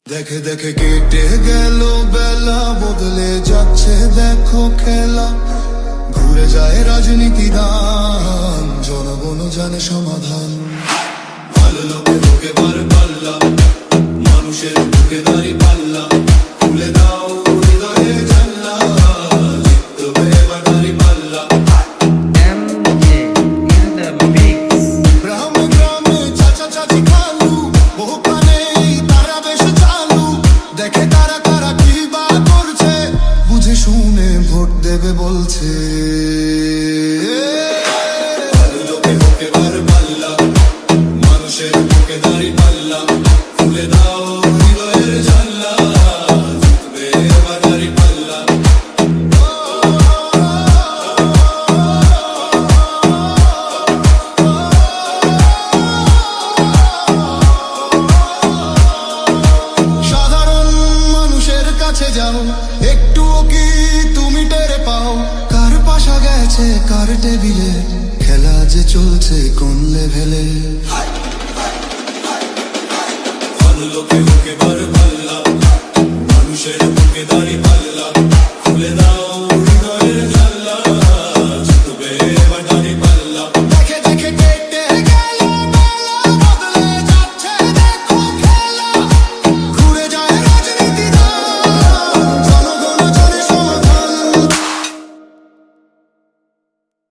দেখে দেখে কেটে গেল বেলা, বদলে যাচ্ছে দেখো খেলা। ঘুরে যায় রাজনীতি দান, জনগণ জানে সমাধান। ভালো লোকে লোকে বার পাল্লা, মানুষের বুকে দাঁড়ি পাল্লা। খুলে দাও হৃদয়ে জানলা, জিতবে এবার দাঁড়ি পাল্লা। MJ in the mix. গ্রামে গ্রামে চাচা চাচি খালু, বহু কানেই তারা বেশ চালু। দেখে তারা তারা কি বা করছে, বুঝে শুনে ভোট দেবে বলছে। ভালো লোকে লোকে বার পাল্লা, মানুষের বুকে দাঁড়ি পাল্লা। খুলে দাও হৃদয়ের জানলা, জিতবে এবার দাঁড়ি পাল্লা। সাধারণ মানুষের কাছে যাও, একটুও কি তুমি টের পাও? কার পাশা গেছে কার টেবিলে, খেলা যে চলছে কোন লেভেলে। ভালো লোকে লোকে বার পাল্লা, মানুষের বুকে দাঁড়ি পাল্লা।